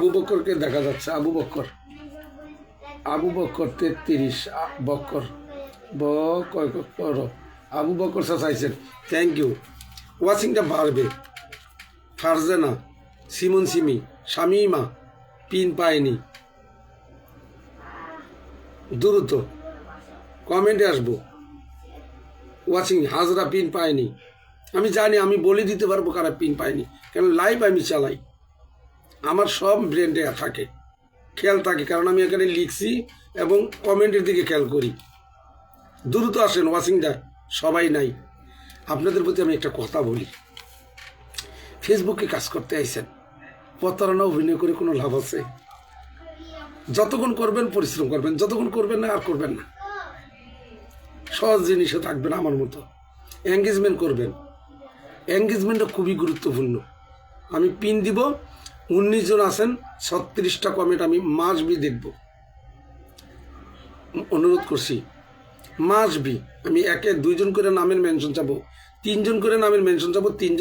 আবু বক্করকে দেখা যাচ্ছে। আবু বক্কর 33 বক্কর বক্কর আবু বক্কর চাইছেন। Thank you. ওয়াচিংটা বাড়বে। ফারজানা, সিমন সিমি, শামিমা পিন পায়নি। দ্রুত কমেন্টে আসবো। ওয়াচিং হাজরা পিন পায়নি। আমি জানি, আমি বলে দিতে পারবো কারা পিন পায়নি, কেন লাইভ আমি চালাই, আমার সব ব্রেন্ডে থাকে, খেয়াল থাকে, কারণ আমি এখানে লিখছি এবং কমেন্টের দিকে খেয়াল করি। দ্রুত আসেন, ওয়াচিংটা সবাই নাই। আপনাদের প্রতি আমি একটা কথা বলি, ফেসবুকে কাজ করতে আইছেন, প্রতারণা অভিনয় করে কোনো লাভ আছে? যতক্ষণ করবেন পরিশ্রম করবেন, যতক্ষণ করবেন না আর করবেন না। সহজ জিনিসে থাকবেন আমার মতো, এঙ্গেজমেন্ট করবেন। এঙ্গেজমেন্টটা খুবই গুরুত্বপূর্ণ। আমি পিন দিব, 19 জন আছেন, 36টা কমেন্ট আমি মাস্ট বি দেখব। অনুরোধ করছি, মাস্ট বি। আমি 1-2 জন করে নামের মেনশন চাবো, 3 জন করে নামের মেনশন চাবো। 3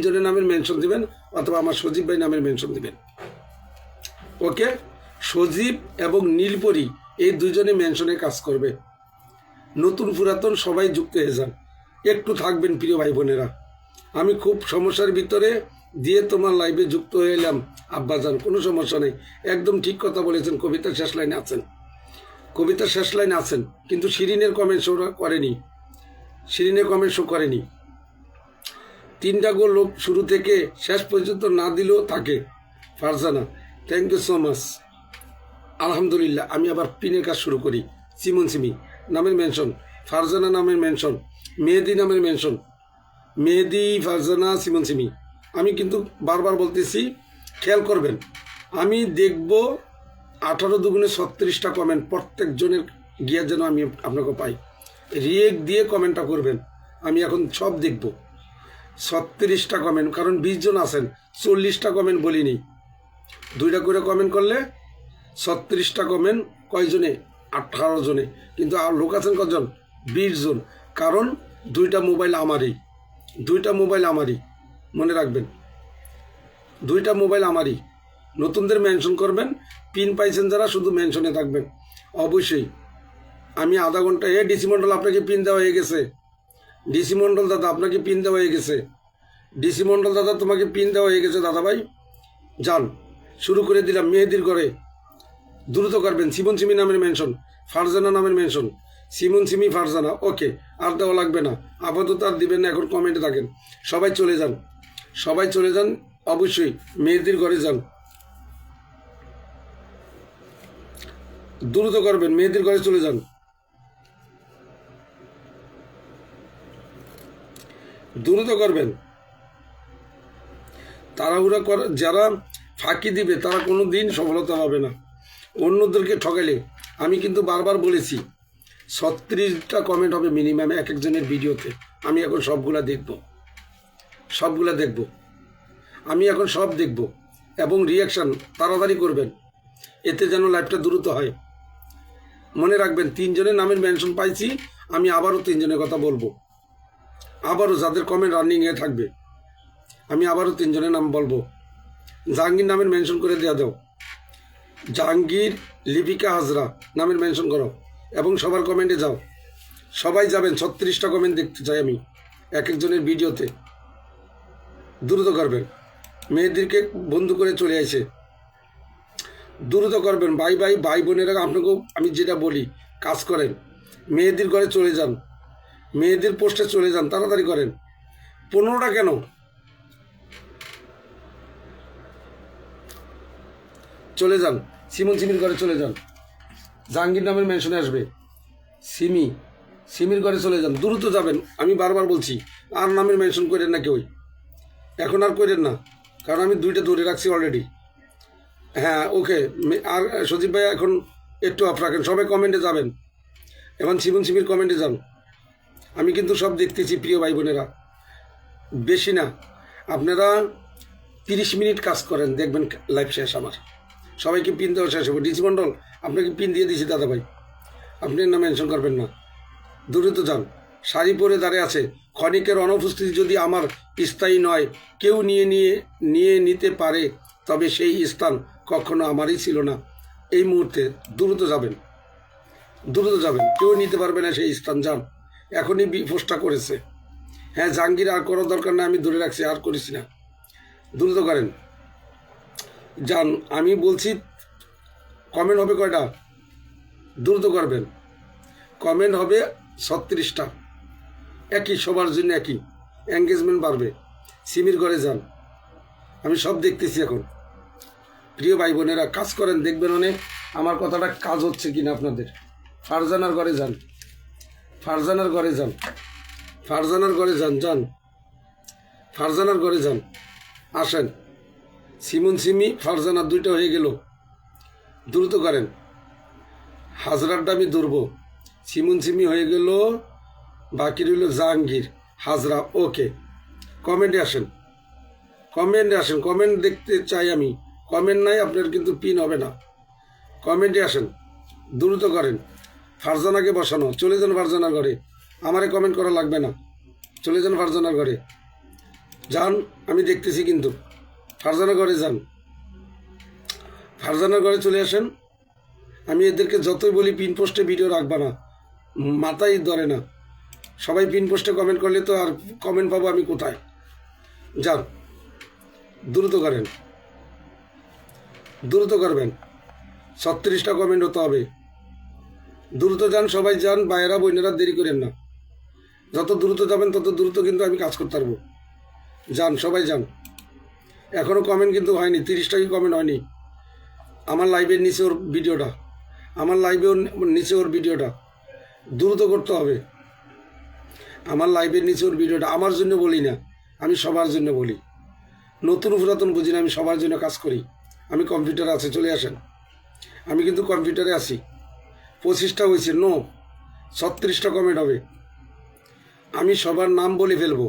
জনের নামের মেনশন দিবেন, অথবা আমার সজীব ভাই নামের মেনশন দিবেন। ওকে, সজীব এবং নীলপরি এই 2 জনে মেনশনে কাজ করবে। নতুন পুরাতন সবাই যুক্ত হয়ে যান, একটু থাকবেন প্রিয় ভাই বোনেরা। আমি খুব সমস্যার ভিতরে দিয়ে তোমার লাইভে যুক্ত হয়ে এলাম আব্বাজান, কোনো সমস্যা নেই, একদম ঠিক কথা বলেছেন। কবিতার শেষ লাইনে আছেন, কবিতার শেষ লাইনে আছেন, কিন্তু শিরিনের কমেন্ট শো করেনি, শিরিনের কমেন্ট শো করেনি। 3টা গোল লোক শুরু থেকে শেষ পর্যন্ত না দিলেও থাকে। Farzana, thank you so much. আলহামদুলিল্লাহ। আমি আবার পিনের কাজ শুরু করি। সিমন সিমি নামের মেনশন, ফারজানা নামের মেনশন, মেহেদি নামের মেনশন, মেহেদি, ফারজানা, সিমন সিমি। আমি কিন্তু বারবার বলতেছি, খেয়াল করবেন। আমি দেখব 18 × 36টা কমেন্ট, প্রত্যেকজনের গিয়ে যেন আমি আপনাকে পাই। রিয়েক্ট দিয়ে কমেন্টটা করবেন, আমি এখন সব দেখব। 36টা কমেন্ট, কারণ 20 জন আছেন, 40টা কমেন্ট বলিনি। 2টা করে কমেন্ট করলে 36টা কমেন্ট কয়জনে? 18 জনে। কিন্তু আর লোক আছেন কজন? 20 জন। কারণ 2টা মোবাইল আমারই, 2টা মোবাইল আমারই, মনে রাখবেন, 2টা মোবাইল আমারই। নতুনদের মেনশন করবেন, পিন পাইছেন যারা শুধু মেনশনে থাকবেন। অবশ্যই আমি আধা ঘন্টা, ডিসি মন্ডল আপনাকে পিন দেওয়া হয়ে গেছে, ডিসি মন্ডল দাদা আপনাকে পিন দেওয়া হয়ে গেছে, ডিসি মন্ডল দাদা তোমাকে পিন দেওয়া হয়ে গেছে দাদা ভাই। যান, শুরু করে দিলাম। মেহেদির ঘরে দ্রুত করবেন। সিমন সিমি নামের মেনশন, ফারজানা নামের মেনশন, সিমন সিমি, ফারজানা। ওকে, আর দেওয়া লাগবে না, আপাতত আর দিবেন না, এখন কমেন্টে থাকেন। সবাই চলে যান, সবাই চলে যান, অবশ্যই মেহেদির ঘরে যান, দ্রুত করবেন, মেহেদির ঘরে চলে যান, দ্রুত করবেন। তাড়াহুড়া করে যারা ফাঁকি দিবে তারা কোনো দিন সফলতা পাবে না। অন্যদেরকে ঠকালে, আমি কিন্তু বারবার বলেছি, 36টা কমেন্ট হবে মিনিমাম এক একজনের ভিডিওতে। আমি এখন সবগুলা দেখব, সবগুলা দেখব, আমি এখন সব দেখব। এবং রিয়াকশান তাড়াতাড়ি করবেন, এতে যেন লাইভটা দ্রুত হয়। মনে রাখবেন, 3 জনের নামের মেনশন পাইছি, আমি আবারও 3 জনের কথা বলবো। আবারও যাদের কমেন্ট রানিংয়ে থাকবে, আমি আবারও 3 জনের নাম বলবো। জাহাঙ্গীর নামের মেনশন করে দেওয়া দাও, জাহাঙ্গীর, লিপিকা হাজরা নামের মেনশন করো, এবং সবার কমেন্টে যাও। সবাই যাবেন, 36টা কমেন্ট দেখতে চাই আমি এক একজনের ভিডিওতে। দ্রুত করবেন, মেয়েদেরকে বন্ধু করে চলে আসে, দ্রুত করবেন। ভাই ভাই ভাই বোনেরা, আপনাকেও আমি যেটা বলি, কাজ করেন, মেয়েদের ঘরে চলে যান, মেয়েদের পোস্টে চলে যান, তাড়াতাড়ি করেন। 15টা কেন? চলে যান, সিমন সিমির ঘরে চলে যান, জাহাঙ্গীর নামের মেনশনে আসবে। সিমির ঘরে চলে যান, দ্রুত যাবেন। আমি বারবার বলছি, আর নামের মেনশন করেন না কেউই, এখন আর করেন না, কারণ আমি 2টা ধরে রাখছি অলরেডি। হ্যাঁ, ওকে। আর সজীব ভাই এখন একটু অফ রাখেন, সবাই কমেন্টে যাবেন, এখন সিমন সিমির কমেন্টে যান। আমি কিন্তু সব দেখতেছি প্রিয় ভাই বোনেরা, বেশি না, আপনারা 30 মিনিট কাজ করেন, দেখবেন লাইভ শেষ আমার। সবাইকে পিন দেওয়া শেষ হবে। ডিসি মন্ডল আপনাকে পিন দিয়ে দিয়েছি দাদা ভাই, আপনি না মেনশন করবেন না, দ্রুত যান। শাড়ি পরে দাঁড়িয়ে আছে, ক্ষণিকের অনুপস্থিতি যদি আমার স্থায়ী নয়, কেউ নিতে পারে, তবে সেই স্থান কখনো আমারই ছিল না। এই মুহূর্তে দ্রুত যাবেন, দ্রুত যাবেন, কেউ নিতে পারবে না সেই স্থান। যান, এখনই পোস্টটা করেছে। হ্যাঁ, জাহাঙ্গীর আর করার দরকার না, আমি ধরে রাখছি, আর করিস না, দ্রুত করেন। যান, আমি বলছি কমেন্ট হবে কয়টা? দ্রুত করবেন। কমেন্ট হবে 36টা, একই, সবার জন্য একই, এঙ্গেজমেন্ট বাড়বে। সিমির ঘরে যান, আমি সব দেখতেছি এখন। প্রিয় ভাই বোনেরা, কাজ করেন, দেখবেন অনেক আমার কথাটা কাজ হচ্ছে কিনা আপনাদের। ফারজানার ঘরে যান, ফারজানার ঘরে যান, ফারজানার ঘরে যান, যান, ফারজানার ঘরে যান, আসেন। সিমুন সিমি ফারজানা দুইটা হয়ে গেল, দ্রুত করেন। হাজরারটা আমি ধরব, সিমুন সিমি হয়ে গেল, বাকি রইল জাহাঙ্গীর, হাজরা। ওকে, কমেন্টে আসেন, কমেন্টে আসেন, কমেন্ট দেখতে চাই আমি। কমেন্ট নাই আপনার কিন্তু পিন হবে না। কমেন্টে আসেন, দ্রুত করেন। ফারজানাকে বসানো, চলে যান ফারজানার ঘরে, আমারে কমেন্ট করা লাগবে না, চলে যান ফারজানার ঘরে যান, আমি দেখতেছি কিন্তু। ফারজানার ঘরে যান, ফারজানার ঘরে চলে আসেন। আমি এদেরকে যতই বলি পিন পোস্টে ভিডিও রাখবা না, মাথায় ধরে না। সবাই পিন পোস্টে কমেন্ট করলে তো আর কমেন্ট পাবো আমি কোথায়? যান, দ্রুত করেন, দ্রুত করবেন। 36টা কমেন্ট হতে হবে, দ্রুত যান, সবাই যান, ভাইয়েরা বোনেরা, দেরি করেন না। যত দ্রুত যাবেন তত দ্রুত কিন্তু আমি কাজ করতে পারবো। যান, সবাই যান। এখনও কমেন্ট কিন্তু হয়নি, 30টা কি কমেন্ট হয়নি। আমার লাইভের নিচে ওর ভিডিওটা, আমার লাইভের নিচে ওর ভিডিওটা দ্রুত করতে হবে। আমার লাইভের নিচে ওর ভিডিওটা, আমার জন্য বলি না, আমি সবার জন্য বলি। নতুন পুরাতন বুঝি না, আমি সবার জন্য কাজ করি। আমি কম্পিউটারে আছে, চলে আসেন। আমি কিন্তু কম্পিউটারে আছি। 25টা হয়েছে, 36টা কমেন্ট হবে। আমি সবার নাম বলে ফেলবো,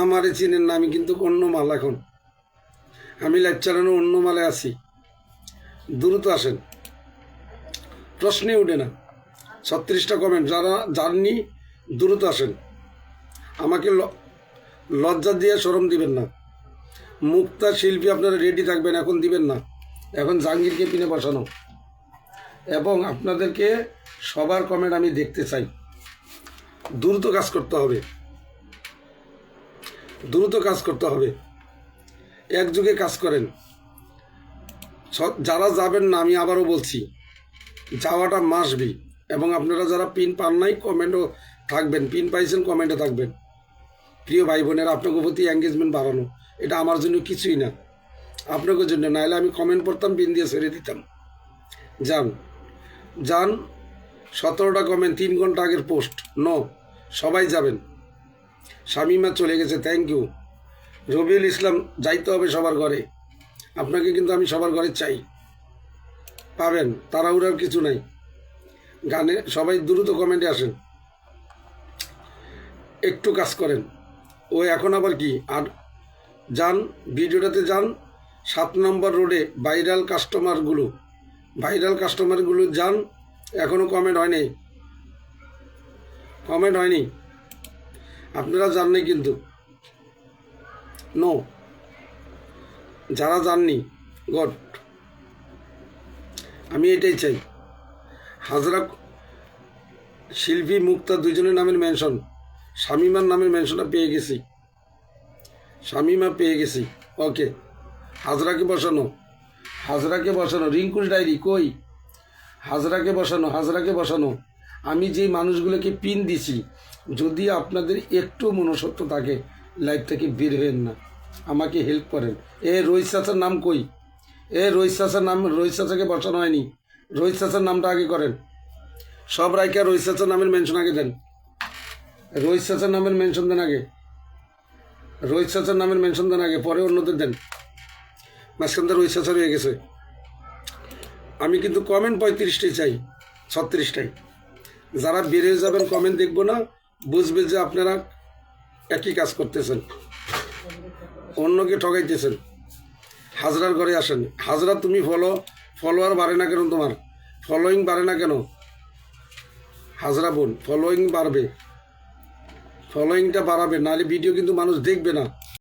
আমারে চিনেন না, আমি কিন্তু অন্য মাল। এখন আমি লাইভ চালানো অন্য মালে আছি। দ্রুত আসেন, প্রশ্নে উঠে না। 36টা কমেন্ট যারা জাননি, দ্রুত আসেন। আমাকে লজ্জা দিয়ে শরম দিবেন না। মুক্তা শিল্পী আপনারা রেডি থাকবেন, এখন দিবেন না, এখন জাহাঙ্গীরকে পিনে বসানো। এবং আপনাদেরকে সবার কমেন্ট আমি দেখতে চাই। দ্রুত কাজ করতে হবে, দ্রুত কাজ করতে হবে, একযোগে কাজ করেন। যারা যাবেন না, আমি আবারও বলছি, যাওয়াটা মাসবি। এবং আপনারা যারা পিন পান নাই, কমেন্টও থাকবেন, পিন পাইছেন কমেন্টে থাকবেন। প্রিয় ভাই বোনেরা, আপনাকে প্রতি এঙ্গেজমেন্ট বাড়ানো, এটা আমার জন্য কিছুই না, আপনাদের জন্য। নাহলে আমি কমেন্ট পড়তাম, পিন দিয়ে ছেড়ে দিতাম। যান, যান, 17টা কমেন্ট, 3 ঘন্টা আগের পোস্ট। সবাই যাবেন। শামিমা চলে গেছে, থ্যাংক ইউ। রবিউল ইসলাম, যাইতে হবে সবার ঘরে। আপনাকে কিন্তু আমি সবার ঘরে চাই, পাবেন, তাড়াহুড়ার কিছু নাই। গানে সবাই দ্রুত কমেন্টে আসেন, একটু কাজ করেন। ও এখন আবার কি? আর যান, ভিডিওটাতে যান, 7 নম্বর রোডে ভাইরাল কাস্টমারগুলো যান। এখনও কমেন্ট হয়নি, কমেন্ট হয়নি, আপনারা জাননি কিন্তু। যারা জাননি, গড, আমি এটাই চাই। হাজরা শিল্পী মুক্তা দুইজনের নামের মেনশন, শামিমার নামের মেনশনটা পেয়ে গেছি, শামিমা পেয়ে গেছি। ওকে, হাজরাকে বসানো, হাজরাকে বসানো। রিঙ্কুর ডায়েরি কই? হাজরাকে বসানো, হাজরাকে বসানো। আমি যে মানুষগুলোকে পিন দিছি, যদি আপনাদের একটু মনুষ্যত্ব থাকে, লাইভ থেকে বের হবেন না, আমাকে হেল্প করেন। রোহিত চাচার নাম কই? রোহিত চাচার নাম, রোহিত চাচাকে বসানো হয়নি। রোহিত চাচার নামটা আগে করেন, সব রাইকা রোহিত চাচার নামের মেনশন আগে দেন। রোহিত চাচার নামের মেনশন দেন আগে, রোহিত চাচার নামের মেনশন দেন আগে, পরে অন্যদের দেন। মাঝখানটা রোহিত চাচা হয়ে গেছে। আমি কিন্তু কমেন্ট 35টাই চাই, 36টাই। যারা বের হয়ে যাবেন, কমেন্ট দেখবো না, বুঝবে যে আপনারা একই কাজ করতেছেন, অন্যকে ঠকাইতেছেন। হাজরার ঘরে আসেন। হাজরা, তুমি ফলোয়ার বাড়ে না কেন? তোমার ফলোয়িং বাড়ে না কেন? হাজরা বোন, ফলোয়িং বাড়বে, ফলোয়িংটা বাড়াবে, নাহলে ভিডিও কিন্তু মানুষ দেখবে না।